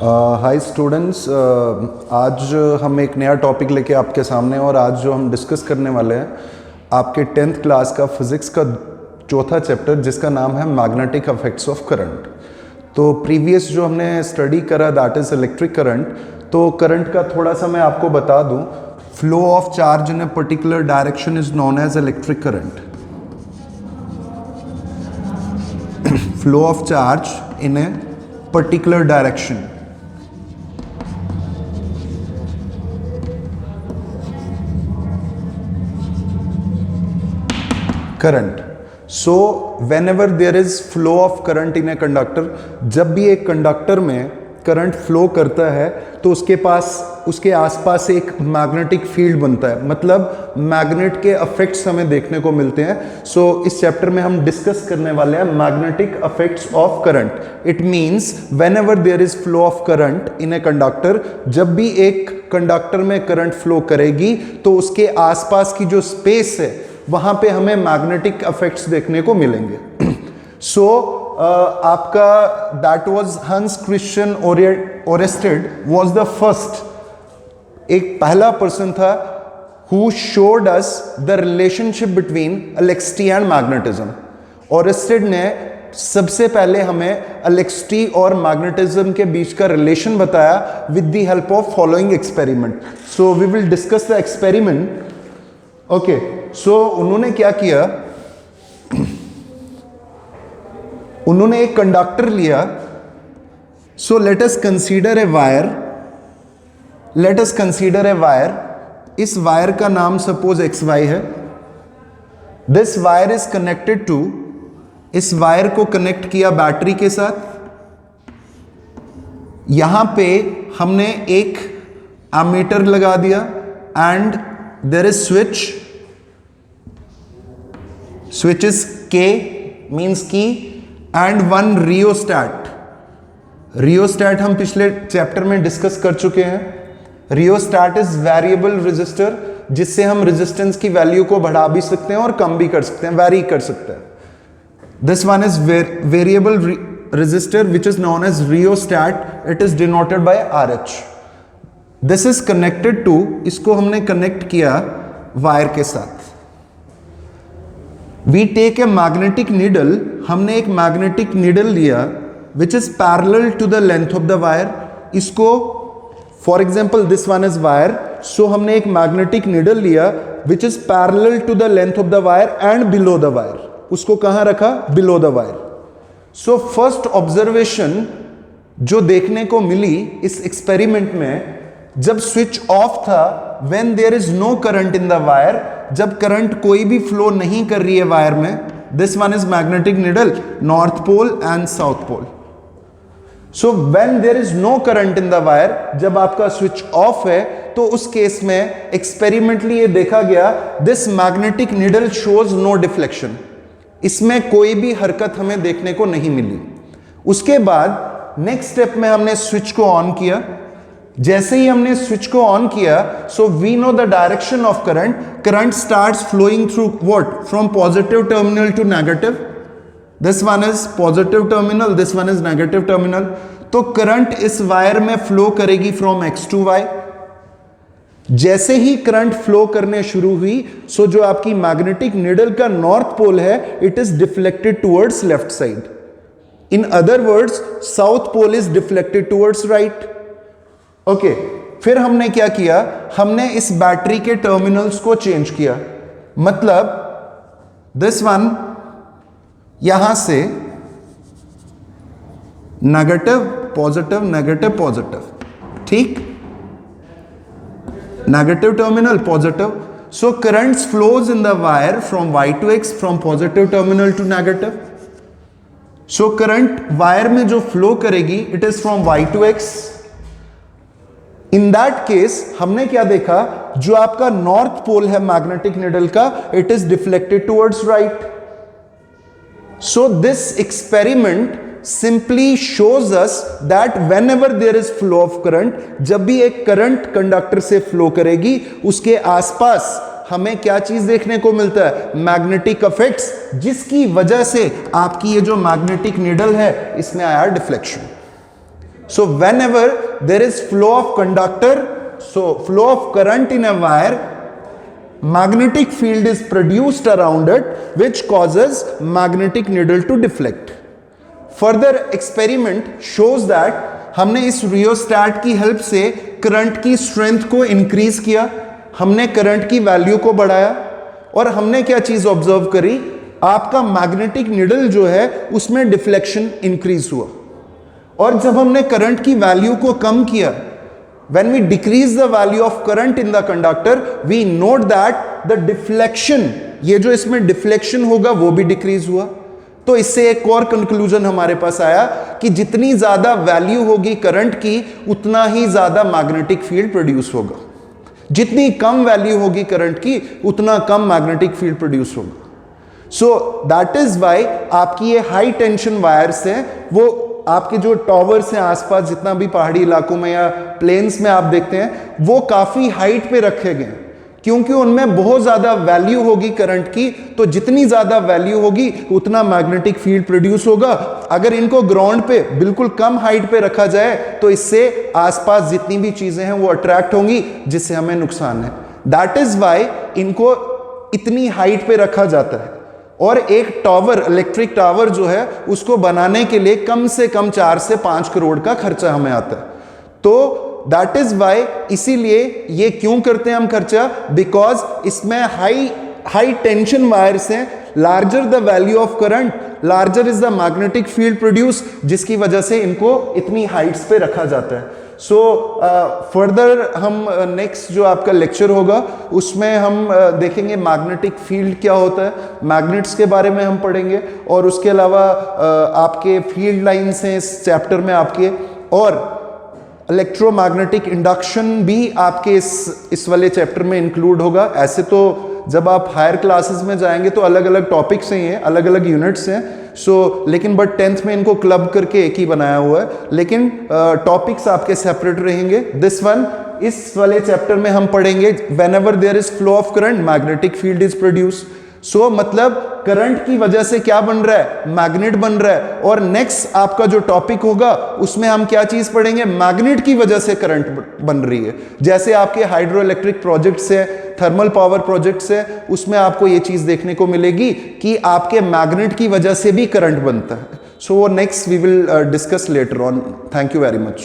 Hi students, आज हम एक नया टॉपिक लेके आपके सामने और आज जो हम डिस्कस करने वाले हैं आपके 10th क्लास का फिज़िक्स का चौथा चैप्टर जिसका नाम है मैग्नेटिक इफेक्ट्स ऑफ करंट। तो प्रीवियस जो हमने स्टडी करा दैट इज़ इलेक्ट्रिक करंट। तो करंट का थोड़ा सा मैं आपको बता दूं, flow of charge in a particular direction is known as electric current. Flow of charge in a particular direction current. So whenever there is flow of current in a conductor, जब भी एक conductor में current flow करता है तो उसके पास उसके आसपास एक मैग्नेटिक फील्ड बनता है, मतलब मैग्नेट के इफेक्ट्स हमें देखने को मिलते हैं। सो इस चैप्टर में हम डिस्कस करने वाले हैं magnetic effects of current. It means whenever there is flow of current in a conductor, जब भी एक कंडक्टर में करंट फ्लो करेगी तो उसके आसपास की जो स्पेस है वहां पे हमें मैग्नेटिक इफेक्ट्स देखने को मिलेंगे। सो आपका दैट वाज हंस Christian Oersted was the first, एक पहला पर्सन था who showed us the relationship between electricity and magnetism. Oersted ने सबसे पहले हमें इलेक्ट्रिसिटी और मैग्नेटिज्म के बीच का रिलेशन बताया with the help of following experiment. So we will discuss the experiment. Okay, so उन्होंने क्या किया, उन्होंने एक कंडक्टर लिया। So let us consider a wire, let us consider a wire. इस वायर का नाम सपोज XY है। This wire is connected to, इस वायर को कनेक्ट किया बैटरी के साथ। यहां पे हमने एक एमीटर लगा दिया and there is switch, switch is K means key and one rheostat। rheostat हम पिछले चैप्टर में डिस्कस कर चुके हैं। rheostat is variable resistor, जिससे हम रेजिस्टेंस की वैल्यू को बढ़ा भी सकते हैं और कम भी कर सकते हैं, वैरी कर सकते हैं। this one is variable resistor which is known as rheostat, it is denoted by RH। this is connected to, इसको हमने कनेक्ट किया वायर के साथ। We take a magnetic needle, हमने एक मैग्नेटिक निडल लिया which is parallel to the length of the wire। इसको for example this one is wire, so हमने एक मैग्नेटिक निडल लिया which is parallel to the length of the wire and below the wire। उसको कहाँ रखा? below the wire। so first observation जो देखने को मिली इस एक्सपेरिमेंट में, जब स्विच ऑफ था, when there is no current in the wire, जब करंट कोई भी फ्लो नहीं कर रही है वायर में, this one is magnetic needle, north pole and south pole. So when there is no current in the wire, जब आपका स्विच ऑफ है, तो उस केस में एक्सपेरिमेंटली ये देखा गया this magnetic needle shows no deflection, इसमें कोई भी हरकत हमें देखने को नहीं मिली। उसके बाद नेक्स्ट स्टेप में हमने स्विच को ऑन किया। जैसे ही हमने स्विच को ऑन किया, so we know the direction of current, current starts flowing through what, from positive terminal to negative. This one is positive terminal, this one is negative terminal. तो current इस wire में flow करेगी from X to Y। जैसे ही current flow करने शुरू हुई, so जो आपकी मैग्नेटिक निडल का नॉर्थ पोल है, it is deflected towards left side. In other words, south pole is deflected towards right. Okay, फिर हमने क्या किया, हमने इस बैटरी के टर्मिनल्स को चेंज किया। मतलब दिस वन यहां से नेगेटिव पॉजिटिव नेगेटिव पॉजिटिव, ठीक, negative terminal positive. So currents flows in the wire from Y to X, from positive terminal to negative. So current wire में जो फ्लो करेगी, it is from Y to X। In that case हमने क्या देखा, जो आपका north pole है magnetic needle का, it is deflected towards right. So this experiment simply shows us that whenever there is flow of current, जब भी एक करंट कंडक्टर से फ्लो करेगी, उसके आसपास हमें क्या चीज देखने को मिलता है, मैग्नेटिक इफेक्ट्स, जिसकी वजह से आपकी ये जो मैग्नेटिक निडल है इसमें आया deflection. So whenever there is flow of conductor, so flow of current in a wire, magnetic field is produced around it, which causes magnetic needle to deflect. Further experiment shows that हमने इस rheostat की help से current की strength को increase किया, हमने current की value को बढ़ाया, और हमने क्या चीज ऑब्जर्व करी, आपका मैग्नेटिक निडल जो है उसमें डिफ्लेक्शन इंक्रीज हुआ. और जब हमने करंट की वैल्यू को कम किया, when we decrease the value of current in the conductor, we note that the deflection, ये जो इसमें डिफ्लेक्शन होगा वो भी डिक्रीज हुआ. तो इससे एक और कंक्लूजन हमारे पास आया कि जितनी ज्यादा वैल्यू होगी करंट की, उतना ही ज्यादा मैग्नेटिक फील्ड प्रोड्यूस होगा. जितनी कम वैल्यू होगी करंट की, उतना कम मैग्नेटिक फील्ड प्रोड्यूस होगा. सो दैट इज वाई आपकी ये हाई टेंशन वायर्स हैं, वो आपके जो टॉवर्स हैं आसपास जितना भी पहाड़ी इलाकों में या प्लेन्स में आप देखते हैं, वो काफी हाइट पे रखे गए, क्योंकि उनमें बहुत ज्यादा वैल्यू होगी करंट की. तो जितनी ज्यादा वैल्यू होगी उतना मैग्नेटिक फील्ड प्रोड्यूस होगा. अगर इनको ग्राउंड पे बिल्कुल कम हाइट पे रखा जाए तो इससे आसपास जितनी भी चीजें हैं वो अट्रैक्ट होंगी, जिससे हमें नुकसान है. दैट इज वाई इनको इतनी हाइट पे रखा जाता है. और एक टावर, इलेक्ट्रिक टावर जो है, उसको बनाने के लिए कम से कम 4 से 5 करोड़ का खर्चा हमें आता है. तो दैट इज वाई, इसीलिए ये क्यों करते हैं हम खर्चा, बिकॉज इसमें हाई टेंशन वायर्स हैं. Larger the value of current, larger is the magnetic field produce, जिसकी वजह से इनको इतनी हाइट्स पे रखा जाता है. सो फर्दर हम नेक्स्ट जो आपका लेक्चर होगा उसमें हम देखेंगे मैग्नेटिक फील्ड क्या होता है, मैग्नेट्स के बारे में हम पढ़ेंगे, और उसके अलावा आपके फील्ड लाइन्स हैं इस चैप्टर में आपके, और इलेक्ट्रोमैग्नेटिक इंडक्शन भी आपके इस वाले चैप्टर में इंक्लूड होगा. ऐसे तो जब आप हायर क्लासेस में जाएंगे तो अलग अलग टॉपिक्स हैं, अलग अलग यूनिट्स हैं. लेकिन बट 10th में इनको क्लब करके एक ही बनाया हुआ है, लेकिन टॉपिक्स आपके सेपरेट रहेंगे. दिस वन, इस वाले चैप्टर में हम पढ़ेंगे whenever there is flow of current magnetic field is produce. So मतलब करंट की वजह से क्या बन रहा है, मैग्नेट बन रहा है. और नेक्स्ट आपका जो टॉपिक होगा उसमें हम क्या चीज पढ़ेंगे, मैग्नेट की वजह से करंट बन रही है. जैसे आपके हाइड्रो इलेक्ट्रिक प्रोजेक्ट्स है, थर्मल पावर प्रोजेक्ट्स है, उसमें आपको ये चीज देखने को मिलेगी कि आपके मैग्नेट की वजह से भी करंट बनता है. So next we will discuss later on. Thank you very much.